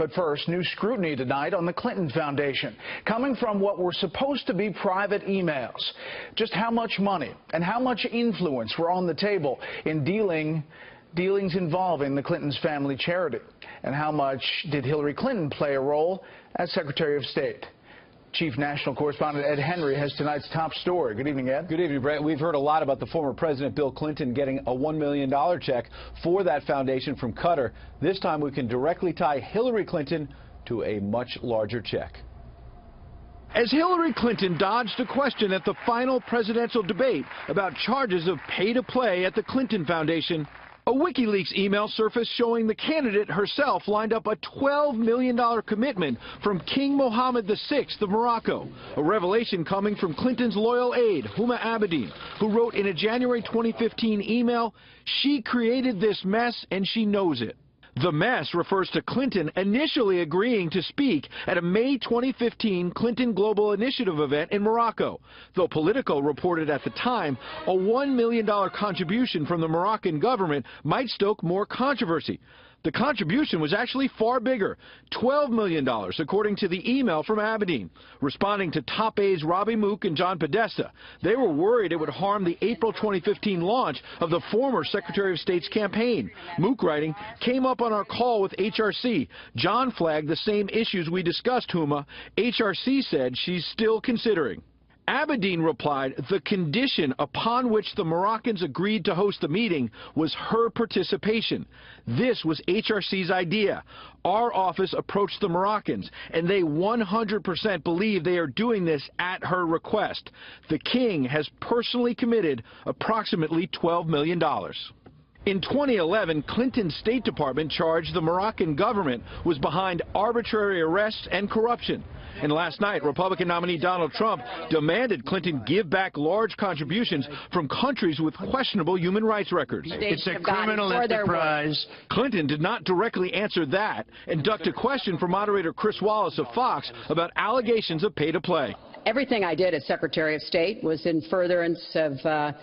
But first, new scrutiny tonight on the Clinton Foundation, coming from what were supposed to be private emails. Just how much money and how much influence were on the table in dealings involving the Clintons' family charity? And how much did Hillary Clinton play a role as Secretary of State? Chief National Correspondent Ed Henry has tonight's top story. Good evening, Ed. Good evening, Brett. We've heard a lot about the former President Bill Clinton getting a $1 million check for that foundation from Qatar. This time we can directly tie Hillary Clinton to a much larger check. As Hillary Clinton dodged a question at the final presidential debate about charges of pay-to-play at the Clinton Foundation, a WikiLeaks email surfaced showing the candidate herself lined up a $12 million commitment from King Mohammed VI of Morocco, a revelation coming from Clinton's loyal aide, Huma Abedin, who wrote in a January 2015 email, "She created this mess and she knows it." The mess refers to Clinton initially agreeing to speak at a May 2015 Clinton Global Initiative event in Morocco, though Politico reported at the time a $1 million contribution from the Moroccan government might stoke more controversy. The contribution was actually far bigger, $12 million, according to the email from Abedin. Responding to top aides Robbie Mook and John Podesta, they were worried it would harm the April 2015 launch of the former Secretary of State's campaign. Mook writing, "Came up on our call with HRC. John flagged the same issues we discussed, Huma. HRC said she's still considering." Abedin replied, the condition upon which the Moroccans agreed to host the meeting was her participation. This was HRC's idea. Our office approached the Moroccans, and they 100% believe they are doing this at her request. The king has personally committed approximately $12 million. In 2011, Clinton's State Department charged the Moroccan government was behind arbitrary arrests and corruption. And last night, Republican nominee Donald Trump demanded Clinton give back large contributions from countries with questionable human rights records. It's a criminal enterprise. Clinton did not directly answer that and ducked a question from moderator Chris Wallace of Fox about allegations of pay-to-play. Everything I did as Secretary of State was in furtherance of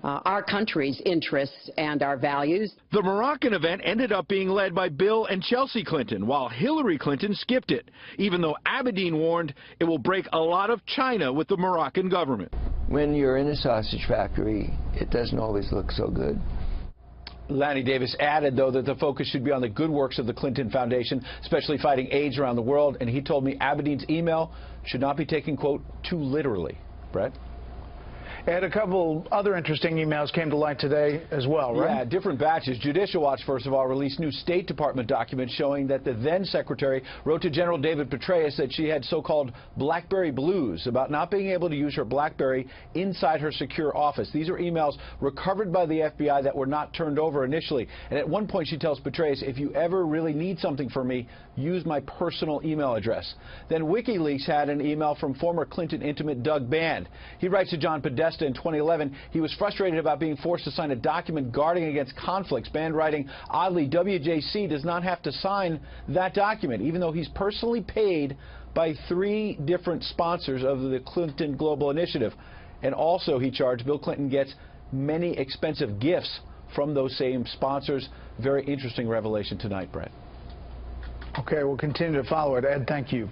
our country's interests and our values. The Moroccan event ended up being led by Bill and Chelsea Clinton, while Hillary Clinton skipped it, even though Abedin warned it will break a lot of China with the Moroccan government. When you're in a sausage factory, it doesn't always look so good. Lanny Davis added, though, that the focus should be on the good works of the Clinton Foundation, especially fighting AIDS around the world, and he told me Abedin's email should not be taken, quote, too literally. Brett? And a couple other interesting emails came to light today as well, right? Yeah, different batches. Judicial Watch, first of all, released new State Department documents showing that the then secretary wrote to General David Petraeus that she had so-called BlackBerry blues about not being able to use her BlackBerry inside her secure office. These are emails recovered by the FBI that were not turned over initially. And at one point she tells Petraeus, if you ever really need something from me, use my personal email address. Then WikiLeaks had an email from former Clinton intimate Doug Band. He writes to John Podesta in 2011, he was frustrated about being forced to sign a document guarding against conflicts. Band writing, oddly, WJC does not have to sign that document, even though he's personally paid by 3 different sponsors of the Clinton Global Initiative. And also, he charged, Bill Clinton gets many expensive gifts from those same sponsors. Very interesting revelation tonight, Brett. Okay, we'll continue to follow it. Ed, thank you.